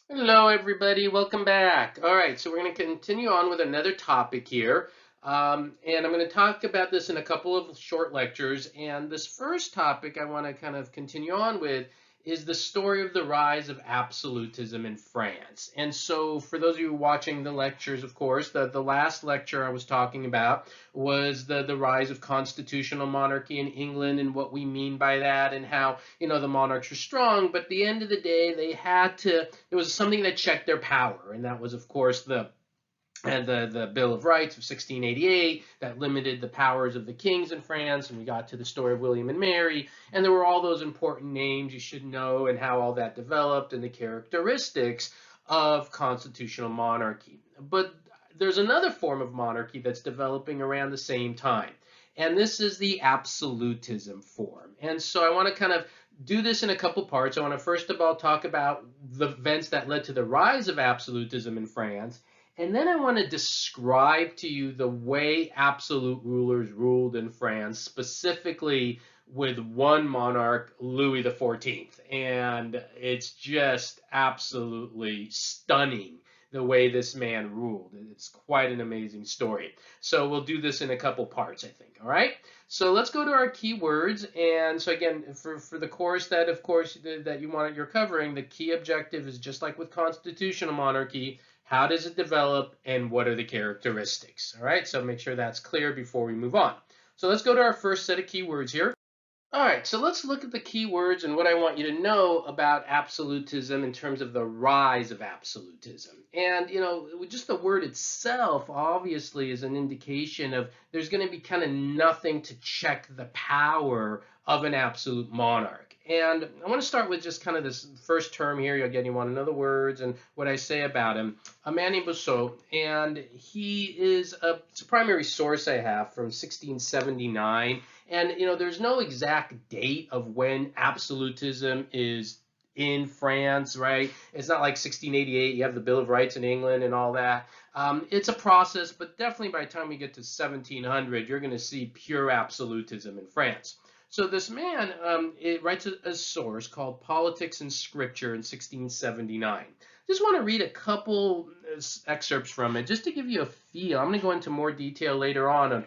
Hello, everybody. Welcome back. All right, so we're going to continue on with another topic here. And I'm going to talk about this in a couple of short lectures. And this first topic I want to kind of continue on with is the story of the rise of absolutism in France. And so for those of you watching the lectures, of course, the last lecture I was talking about was the rise of constitutional monarchy in England and what we mean by that and how, the monarchs were strong, but at the end of the day, there was something that checked their power, and that was, of course, the Bill of Rights of 1688 that limited the powers of the kings in France, and we got to the story of William and Mary, and there were all those important names you should know and how all that developed and the characteristics of constitutional monarchy. But there's another form of monarchy that's developing around the same time, and this is the absolutism form. And so I want to kind of do this in a couple parts. I want to first of all talk about the events that led to the rise of absolutism in France, and then I want to describe to you the way absolute rulers ruled in France, specifically with one monarch, Louis XIV. And it's just absolutely stunning the way this man ruled. It's quite an amazing story. So we'll do this in a couple parts, I think. All right. So let's go to our keywords. And so again, for the course that, of course, that you're covering, the key objective is just like with constitutional monarchy. How does it develop and what are the characteristics? All right, so make sure that's clear before we move on. So let's go to our first set of keywords here. All right, so let's look at the keywords and what I want you to know about absolutism in terms of the rise of absolutism. And, just the word itself obviously is an indication of there's going to be kind of nothing to check the power of an absolute monarch. And I want to start with just kind of this first term here. Again, you want to know the words and what I say about him. Manny Bousseau, and it's a primary source I have from 1679. And there's no exact date of when absolutism is in France, right? It's not like 1688, you have the Bill of Rights in England and all that. It's a process, but definitely by the time we get to 1700, you're going to see pure absolutism in France. So this man it writes a source called Politics and Scripture in 1679. Just want to read a couple excerpts from it just to give you a feel. I'm going to go into more detail later on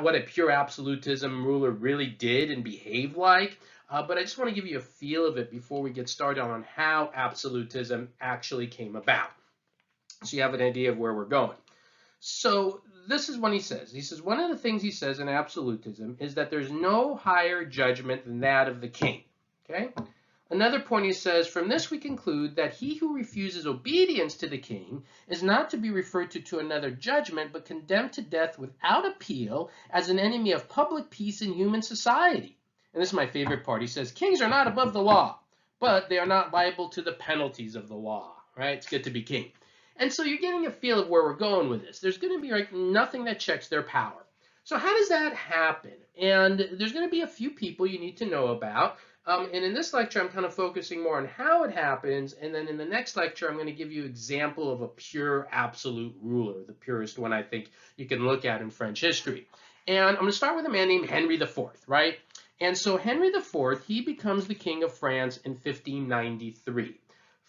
what a pure absolutism ruler really did and behaved like. But I just want to give you a feel of it before we get started on how absolutism actually came about, so you have an idea of where we're going. So this is what he says. He says, one of the things he says in absolutism is that there's no higher judgment than that of the king. Okay? Another point he says, from this we conclude that he who refuses obedience to the king is not to be referred to another judgment, but condemned to death without appeal as an enemy of public peace and human society. And this is my favorite part. He says, kings are not above the law, but they are not liable to the penalties of the law. Right? It's good to be king. And so you're getting a feel of where we're going with this. There's going to be like nothing that checks their power. So how does that happen? And there's going to be a few people you need to know about. And in this lecture, I'm kind of focusing more on how it happens. And then in the next lecture, I'm going to give you an example of a pure absolute ruler, the purest one I think you can look at in French history. And I'm going to start with a man named Henry IV, right? And so Henry IV, he becomes the king of France in 1593.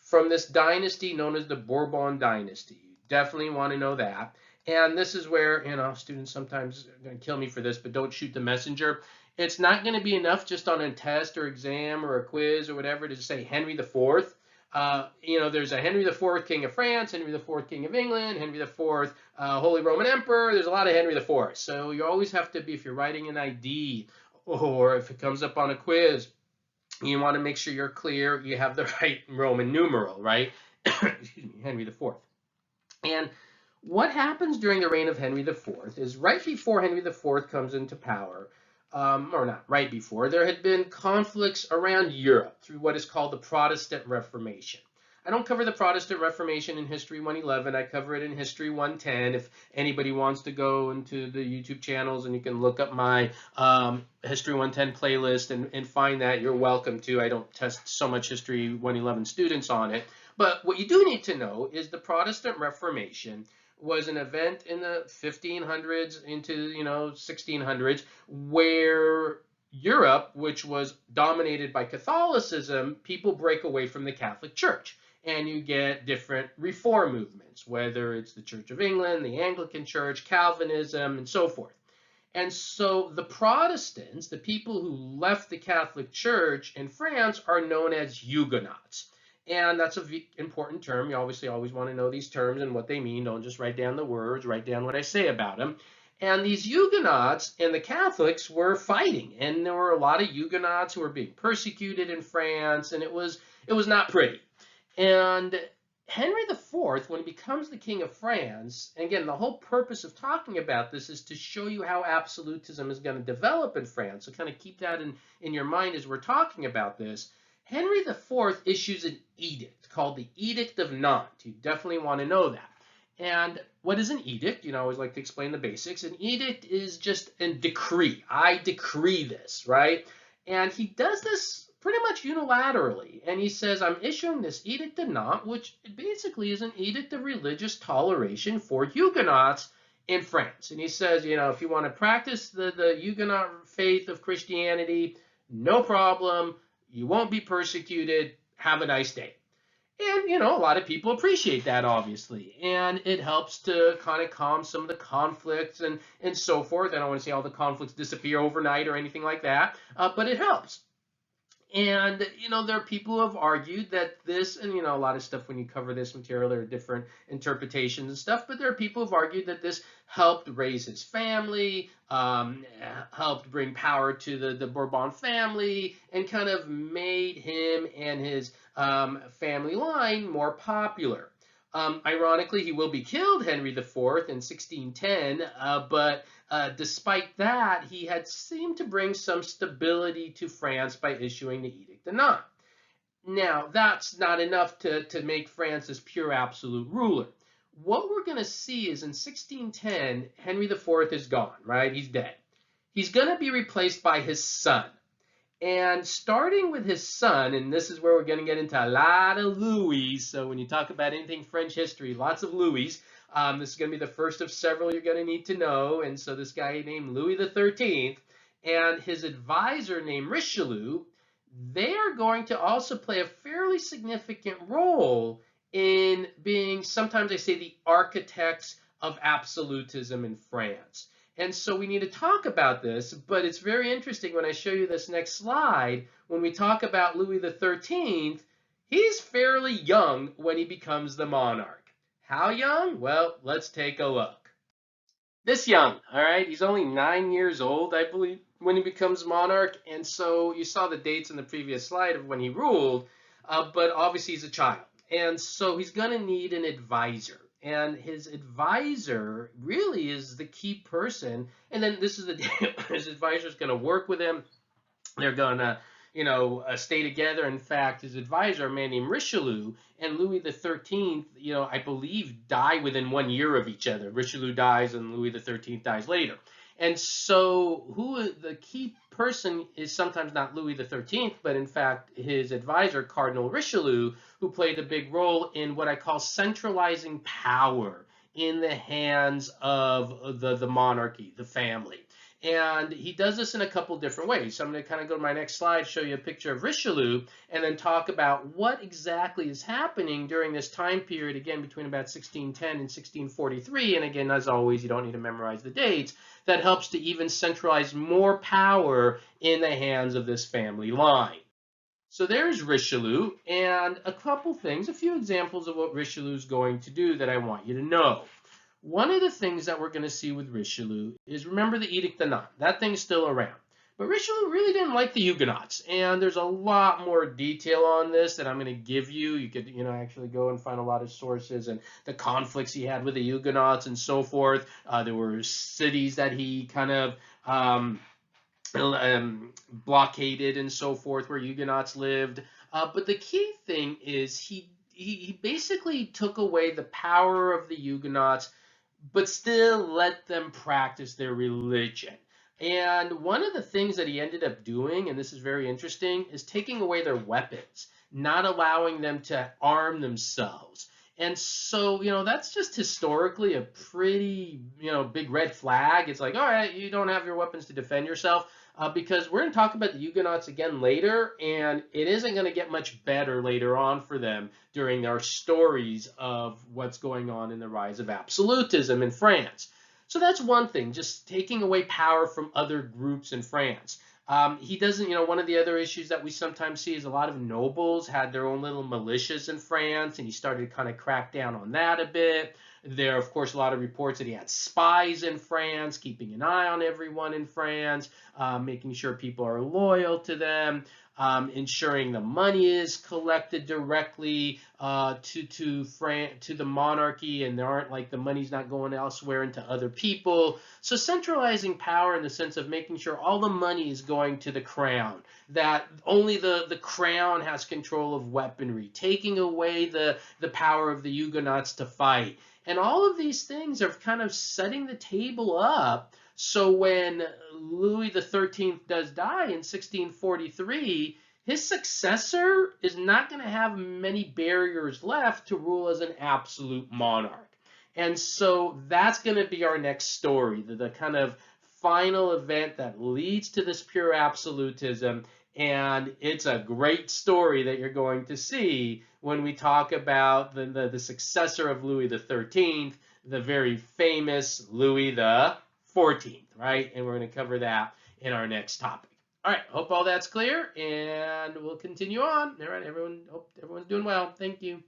From this dynasty known as the Bourbon dynasty. You definitely want to know that. And this is where, students sometimes are going to kill me for this, but don't shoot the messenger. It's not going to be enough just on a test or exam or a quiz or whatever to just say Henry IV. There's a Henry IV, King of France, Henry IV, King of England, Henry IV, Holy Roman Emperor. There's a lot of Henry IV. So you always have to be, if you're writing an ID or if it comes up on a quiz, you want to make sure you're clear, you have the right Roman numeral, right? Excuse me, Henry IV. And what happens during the reign of Henry IV is right before Henry IV comes into power, or not right before, there had been conflicts around Europe through what is called the Protestant Reformation. I don't cover the Protestant Reformation in History 111. I cover it in History 110. If anybody wants to go into the YouTube channels and you can look up my History 110 playlist and find that, you're welcome to. I don't test so much History 111 students on it. But what you do need to know is the Protestant Reformation was an event in the 1500s into 1600s where Europe, which was dominated by Catholicism, people break away from the Catholic Church. and you get different reform movements, whether it's the Church of England, the Anglican Church, Calvinism, and so forth. And so the Protestants, the people who left the Catholic Church in France, are known as Huguenots. And that's an important term. You obviously always want to know these terms and what they mean. Don't just write down the words, write down what I say about them. And these Huguenots and the Catholics were fighting. And there were a lot of Huguenots who were being persecuted in France, and it was not pretty. And Henry IV, when he becomes the King of France, and again, the whole purpose of talking about this is to show you how absolutism is going to develop in France. So kind of keep that in your mind as we're talking about this. Henry IV issues an edict called the Edict of Nantes. You definitely want to know that. And what is an edict? You know, I always like to explain the basics. An edict is just a decree. I decree this, right? And he does this pretty much unilaterally. And he says, I'm issuing this Edict of Nantes, which basically is an edict of religious toleration for Huguenots in France. And he says, you know, if you want to practice the Huguenot faith of Christianity, no problem. You won't be persecuted. Have a nice day. And, you know, a lot of people appreciate that, obviously. And it helps to kind of calm some of the conflicts and so forth. I don't want to say all the conflicts disappear overnight or anything like that, but it helps. And, you know, there are people who have argued that this, and, you know, a lot of stuff when you cover this material, there are different interpretations and stuff, but there are people who have argued that this helped raise his family, helped bring power to the Bourbon family, and kind of made him and his family line more popular. Ironically, he will be killed, Henry IV, in 1610, but despite that, he had seemed to bring some stability to France by issuing the Edict of Nantes. Now, that's not enough to make France this pure absolute ruler. What we're going to see is in 1610, Henry IV is gone, right? He's dead. He's going to be replaced by his son. And starting with his son, and this is where we're going to get into a lot of Louis. So when you talk about anything French history, lots of Louis. This is going to be the first of several you're going to need to know. And so this guy named Louis XIII and his advisor named Richelieu, they are going to also play a fairly significant role in being, sometimes they say, the architects of absolutism in France. And so we need to talk about this, but it's very interesting when I show you this next slide. When we talk about Louis XIII, he's fairly young when he becomes the monarch. How young? Well, let's take a look. This young, all right? He's only 9 years old, I believe, when he becomes monarch. And so you saw the dates in the previous slide of when he ruled, but obviously he's a child. And so he's going to need an advisor. And his advisor really is the key person. And then this is the deal. His advisor is going to work with him. They're going to, you know, stay together. In fact, his advisor, a man named Richelieu, and Louis XIII, you know, I believe, die within 1 year of each other. Richelieu dies and Louis XIII dies later. And so the key person is sometimes not Louis XIII, but in fact his advisor, Cardinal Richelieu, who played a big role in what I call centralizing power in the hands of the monarchy, the family. And he does this in a couple different ways. So I'm going to kind of go to my next slide, show you a picture of Richelieu, and then talk about what exactly is happening during this time period, again, between about 1610 and 1643. And again, as always, you don't need to memorize the dates. That helps to even centralize more power in the hands of this family line. So there's Richelieu, and a couple things, a few examples of what Richelieu is going to do that I want you to know. One of the things that we're going to see with Richelieu is, remember the Edict of Nantes. That thing's still around. But Richelieu really didn't like the Huguenots, and there's a lot more detail on this that I'm going to give you. You could, you know, actually go and find a lot of sources and the conflicts he had with the Huguenots and so forth. There were cities that he kind of blockaded and so forth where Huguenots lived. But the key thing is he basically took away the power of the Huguenots, but still let them practice their religion. And one of the things that he ended up doing, and this is very interesting, is taking away their weapons, not allowing them to arm themselves. And so, you know, that's just historically a pretty, you know, big red flag. It's like, all right, you don't have your weapons to defend yourself. because we're going to talk about the Huguenots again later, and it isn't going to get much better later on for them during our stories of what's going on in the rise of absolutism in France. So that's one thing, just taking away power from other groups in France. He doesn't, one of the other issues that we sometimes see is a lot of nobles had their own little militias in France, and he started to kind of crack down on that a bit. There are, of course, a lot of reports that he had spies in France, keeping an eye on everyone in France, making sure people are loyal to them, ensuring the money is collected directly to the monarchy, and there aren't like the money's not going elsewhere into other people. So centralizing power in the sense of making sure all the money is going to the crown, that only the crown has control of weaponry, taking away the power of the Huguenots to fight. And all of these things are kind of setting the table up so when Louis XIII does die in 1643, his successor is not going to have many barriers left to rule as an absolute monarch. And so that's going to be our next story, the kind of final event that leads to this pure absolutism. And it's a great story that you're going to see when we talk about the successor of Louis XIII, the very famous Louis XIV, right? And we're going to cover that in our next topic. All right, hope all that's clear, and we'll continue on. All right, everyone, hope everyone's doing well. Thank you.